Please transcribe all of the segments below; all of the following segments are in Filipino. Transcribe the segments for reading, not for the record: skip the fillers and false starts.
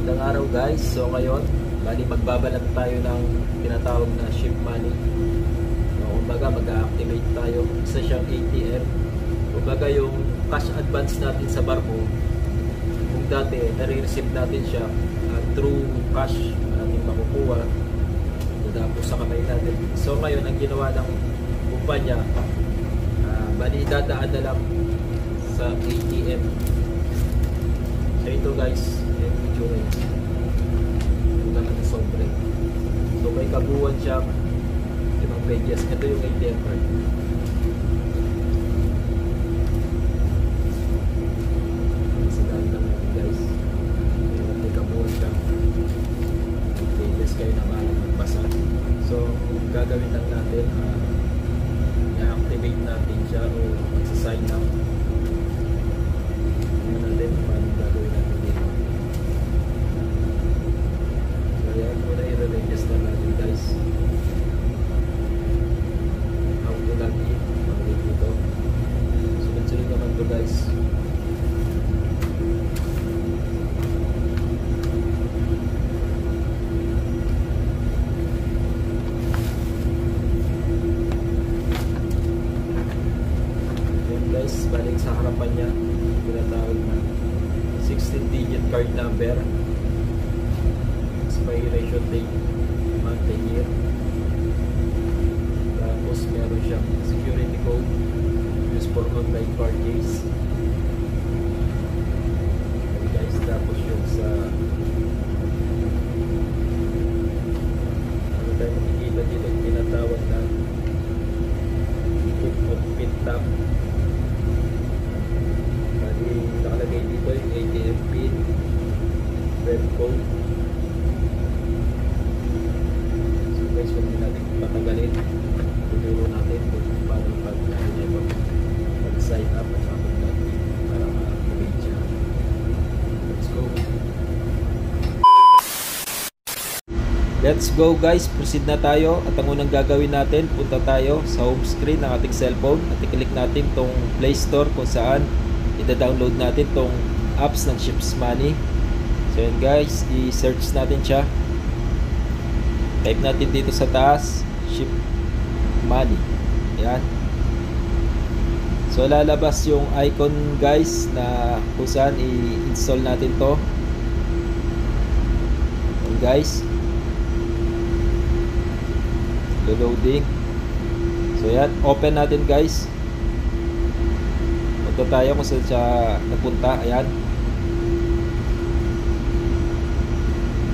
Magandang araw guys. So ngayon, bali magbabalat tayo ng tinatawag na ship money. So, kumbaga mag-activate tayo. Isa siyang ATM. Kumbaga yung cash advance natin sa barko, kung dati nare-receive natin siya through cash natin makukuha tapos sa kamay natin. So ngayon, ang ginawa ng kumpanya, bali dadaan na lang sa ATM. So ito guys, yung insurance. Yung naman na sobre. So may kabuuan siya 5 pages. Ito yung ATM card. Isa dahil lang natin guys. May kabuuan siya 5 pages, kayo na malang magbasa. So gagawin lang natin, i-activate natin siya o magsasign up. Paano gagawin natin dito. So yan, muna i-register natin guys. How to log in, pag-click dito. Sunod-sunod naman to guys. Yan guys, balik sa harapan niya, tinatawag na 16-digit card number, expiration date, month and year, tapos meron siyang security code used for online purchase. Okay guys, tapos yung sa ano tayo makikita dito, tinatawag na book of pin tab. Nakalagay dito yung ATM pin, web code. So guys, huwag din natin patagalin. Tuturo natin kung paano pag-sign up at saka pag-login para ma-activate siya. Let's go! Let's go guys! Proceed na tayo at ang unang gagawin natin, punta tayo sa home screen ng ating cellphone at i-click natin tong Play Store kung saan ida-download natin tong apps ng Ships Money. So yun guys, i-search natin siya. Type natin dito sa taas, Ship Money. Ayan. So lalabas yung icon guys na kung saan i-install natin to. Ayan guys. Loading. So yan, open natin guys. Ito tayo kung saan siya napunta. Ayan.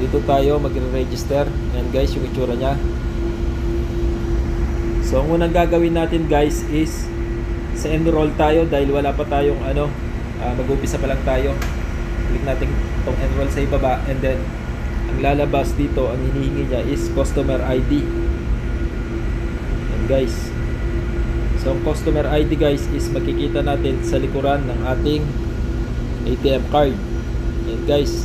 Dito tayo magre-register. Ayan guys yung itsura nya. So ang unang gagawin natin guys is sa enroll tayo dahil wala pa tayong mag-umpisa pa lang tayo. Click natin itong enroll sa ibaba and then ang lalabas dito, ang hinihingi niya is customer ID. Ayan guys. So ang customer ID guys is makikita natin sa likuran ng ating ATM card. Ayan guys,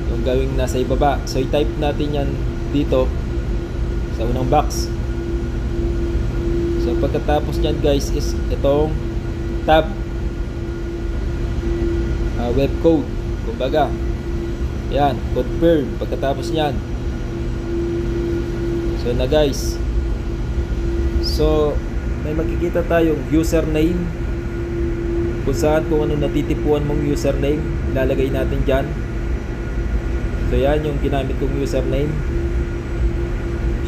yung gawing nasa ibaba. So i-type natin yan dito sa unang box. So pagkatapos nyan guys is itong tab, web code, kumbaga yan, confirm. Pagkatapos nyan, so na guys, so may makikita tayong username kung saan kung ano natitipuan mong username ilalagay natin dyan. So yan yung ginamit kong username,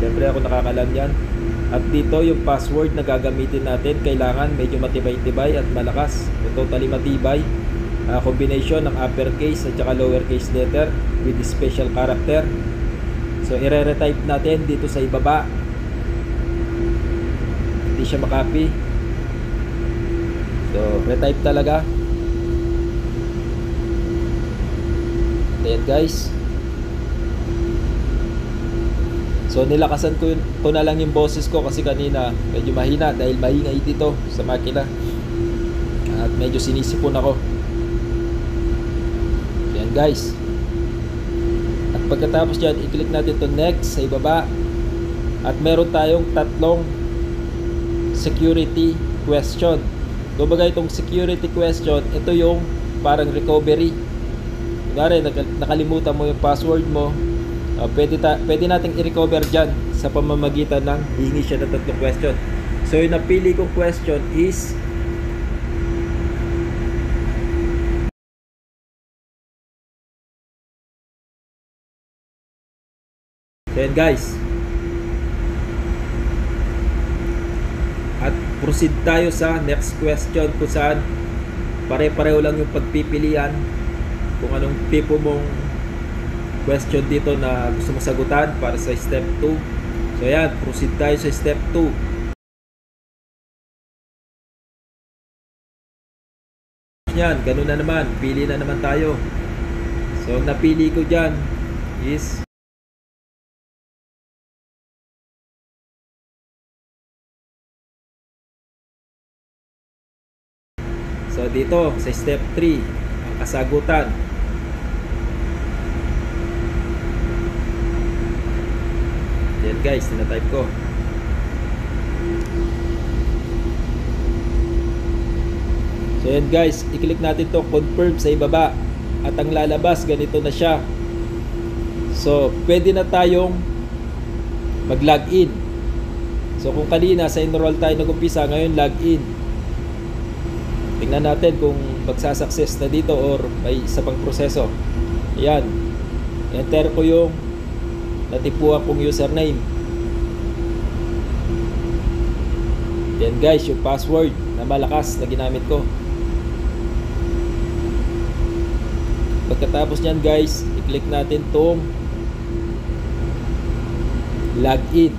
syempre ako nakakalam yan. At dito yung password na gagamitin natin, kailangan medyo matibay-tibay at malakas o totally matibay, combination ng uppercase at saka lowercase letter with special character. So i-re-retype natin dito sa ibaba, hindi siya makopy. So retype talaga. Ayan guys. So nilakasan ko na lang yung boses ko kasi kanina medyo mahina dahil maingay dito sa makina at medyo sinisipon ako. Ayan guys. At pagkatapos dyan, i-click natin to next sa ibaba. At meron tayong tatlong security question. Kumbaga itong security question, ito yung parang recovery. kunwari nakalimutan mo yung password mo, pwede nating i-recover dyan sa pamamagitan ng hihingi siya ng 3 question. So yung napili kong question is then guys, at proceed tayo sa next question kung saan pare-pareho lang yung pagpipilian kung anong tipo mong question dito na gusto mong sagutan para sa step 2. So ayan, proceed tayo sa step 2. Yan, ganun na naman, pili na naman tayo. So ang napili ko dyan is so dito sa step 3 ang kasagutan. Yan guys, tinatype ko. So yan guys, i-click natin to confirm sa ibaba at ang lalabas ganito na siya. So pwede na tayong mag-login. So kung kanina sa enroll tayo nag-umpisa, ngayon login. Tingnan natin kung magsasucess na dito or may isa pang proseso. Ayan, enter ko yung natipuan kong username. Yan guys, yung password na malakas na ginamit ko. Pagkatapos nyan guys, i-click natin tong login.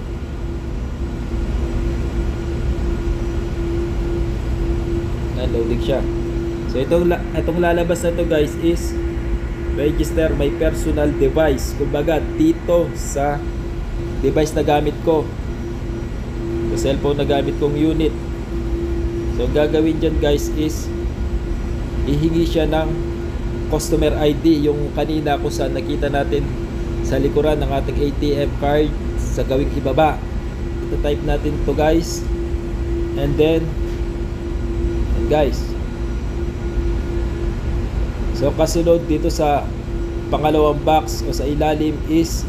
Loading siya. So itong lalabas na to guys is register my personal device. Kumbaga dito sa device na gamit ko, sa cellphone na gamit kong unit. So gagawin dyan guys is ihingi siya ng customer ID, yung kanina kung saan nakita natin sa likuran ng ating ATM card sa gawing ibaba. Ito type natin to guys, and then guys, so kasunod dito sa pangalawang box o sa ilalim is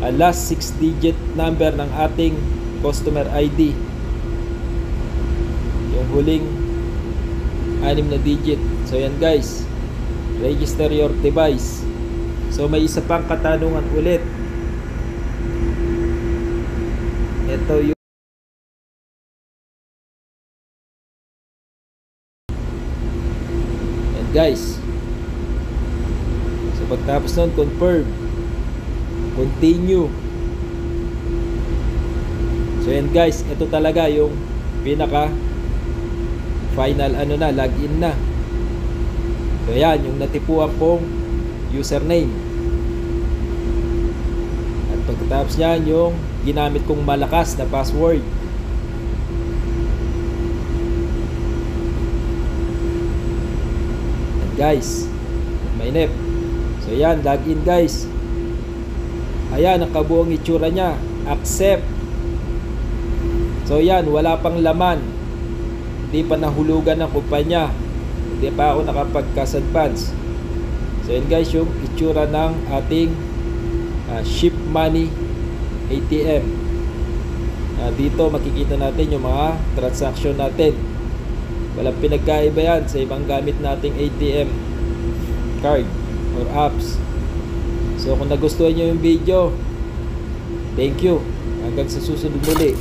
a last 6 digit number ng ating customer ID, yung huling 6 na digit. So yan guys, register your device. So may isa pang katanungan ulit. Ito yung guys. So pagtapos nun, confirm, continue. So yan guys, ito talaga yung pinaka final login na. So yan, yung natipuan kong username. At pagkatapos nyan, yung ginamit kong malakas na password. Guys, mainip. So yan, login guys. Ayan, nakabuong itsura nya. Accept. So yan, wala pang laman. Hindi pa nahulugan ng kumpanya. Hindi pa ako nakapag-cash advance. So yan guys, yung itsura ng ating Ship Money ATM. Dito makikita natin yung mga transaction natin. Walang pinagkaiba yan sa ibang gamit nating ATM card or apps. So kung nagustuhan nyo yung video, thank you. Hanggang sa susunod muli.